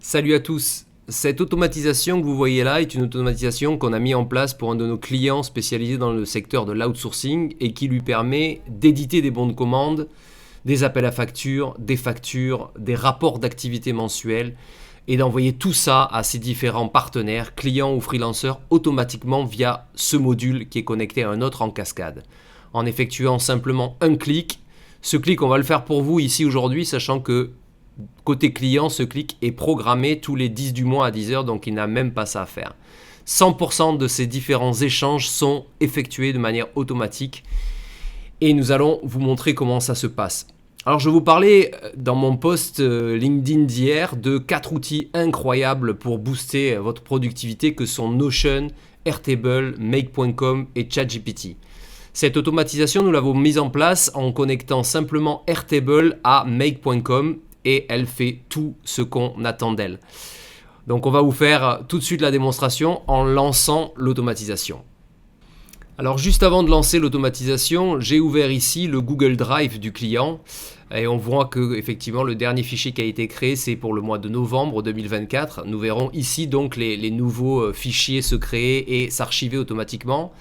Salut à tous. Cette automatisation que vous voyez là est une automatisation qu'on a mis en place pour un de nos clients spécialisés dans le secteur de l'outsourcing et qui lui permet d'éditer des bons de commande, des appels à factures, des rapports d'activité mensuels et d'envoyer tout ça à ses différents partenaires, clients ou freelancers automatiquement via ce module qui est connecté à un autre en cascade. En effectuant simplement un clic, ce clic on va le faire pour vous ici aujourd'hui, sachant que côté client, ce clic est programmé tous les 10 du mois à 10 heures, donc il n'a même pas ça à faire. 100% de ces différents échanges sont effectués de manière automatique et nous allons vous montrer comment ça se passe. Alors je vous parlais dans mon post LinkedIn d'hier de 4 outils incroyables pour booster votre productivité que sont Notion, Airtable, Make.com et ChatGPT. Cette automatisation, nous l'avons mise en place en connectant simplement Airtable à Make.com et elle fait tout ce qu'on attend d'elle. Donc on va vous faire tout de suite la démonstration en lançant l'automatisation. Alors juste avant de lancer l'automatisation, j'ai ouvert ici le Google Drive du client et on voit que effectivement le dernier fichier qui a été créé c'est pour le mois de novembre 2024. Nous verrons ici donc les nouveaux fichiers se créer et s'archiver automatiquement.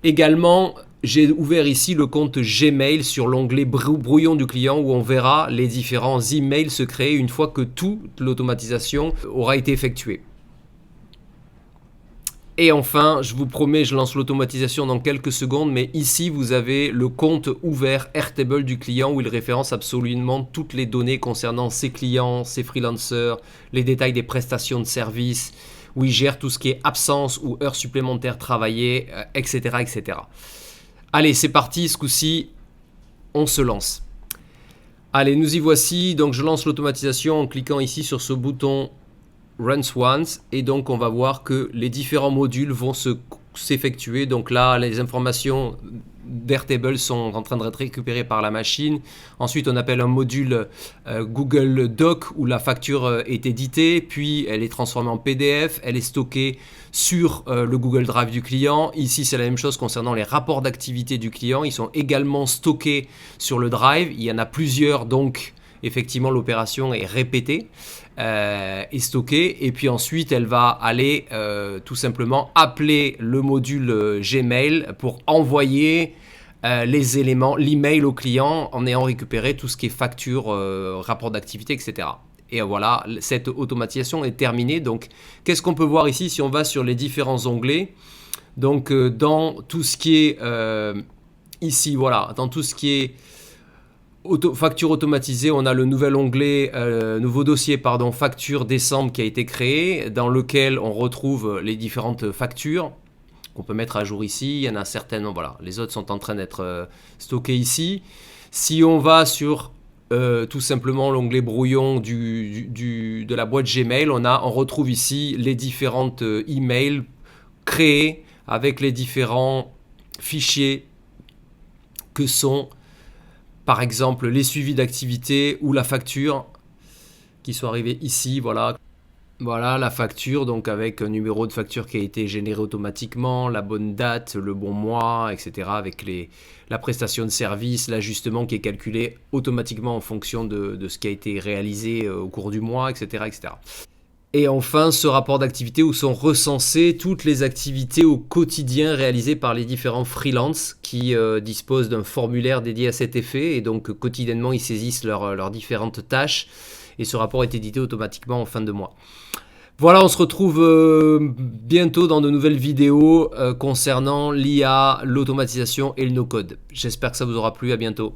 Également, j'ai ouvert ici le compte Gmail sur l'onglet brouillon du client où on verra les différents emails se créer une fois que toute l'automatisation aura été effectuée. Et enfin, je vous promets, je lance l'automatisation dans quelques secondes, mais ici vous avez le compte ouvert Airtable du client où il référence absolument toutes les données concernant ses clients, ses freelancers, les détails des prestations de services, où il gère tout ce qui est absence ou heures supplémentaires travaillées, etc., etc. Allez, c'est parti, ce coup-ci, on se lance. Allez, nous y voici. Donc, je lance l'automatisation en cliquant ici sur ce bouton Runs Once. Et donc, on va voir que les différents modules vont s'effectuer. Donc là, les informations d'Airtable sont en train d'être récupérées par la machine. Ensuite, on appelle un module Google Doc où la facture est éditée, puis elle est transformée en PDF, elle est stockée sur le Google Drive du client. Ici, c'est la même chose concernant les rapports d'activité du client. Ils sont également stockés sur le Drive. Il y en a plusieurs, donc effectivement, l'opération est répétée. Est stockée et puis ensuite elle va aller tout simplement appeler le module Gmail pour envoyer les éléments, l'email au client en ayant récupéré tout ce qui est facture, rapport d'activité, etc. Et voilà, cette automatisation est terminée. Donc qu'est-ce qu'on peut voir ici si on va sur les différents onglets? Donc dans tout ce qui est ici, voilà, dans tout ce qui est facture automatisée, on a le nouvel onglet, nouveau dossier, pardon, facture décembre qui a été créé, dans lequel on retrouve les différentes factures qu'on peut mettre à jour ici. Il y en a certaines, voilà, les autres sont en train d'être stockées ici. Si on va sur tout simplement l'onglet brouillon de la boîte Gmail, on retrouve ici les différentes emails créés avec les différents fichiers que sont par exemple les suivis d'activité ou la facture qui sont arrivés ici, voilà. Voilà la facture, donc avec un numéro de facture qui a été généré automatiquement, la bonne date, le bon mois, etc. Avec la prestation de service, l'ajustement qui est calculé automatiquement en fonction de ce qui a été réalisé au cours du mois, etc., etc. Et enfin, ce rapport d'activité où sont recensées toutes les activités au quotidien réalisées par les différents freelances qui disposent d'un formulaire dédié à cet effet. Et donc, quotidiennement, ils saisissent leurs différentes tâches. Et ce rapport est édité automatiquement en fin de mois. Voilà, on se retrouve bientôt dans de nouvelles vidéos concernant l'IA, l'automatisation et le no-code. J'espère que ça vous aura plu. À bientôt.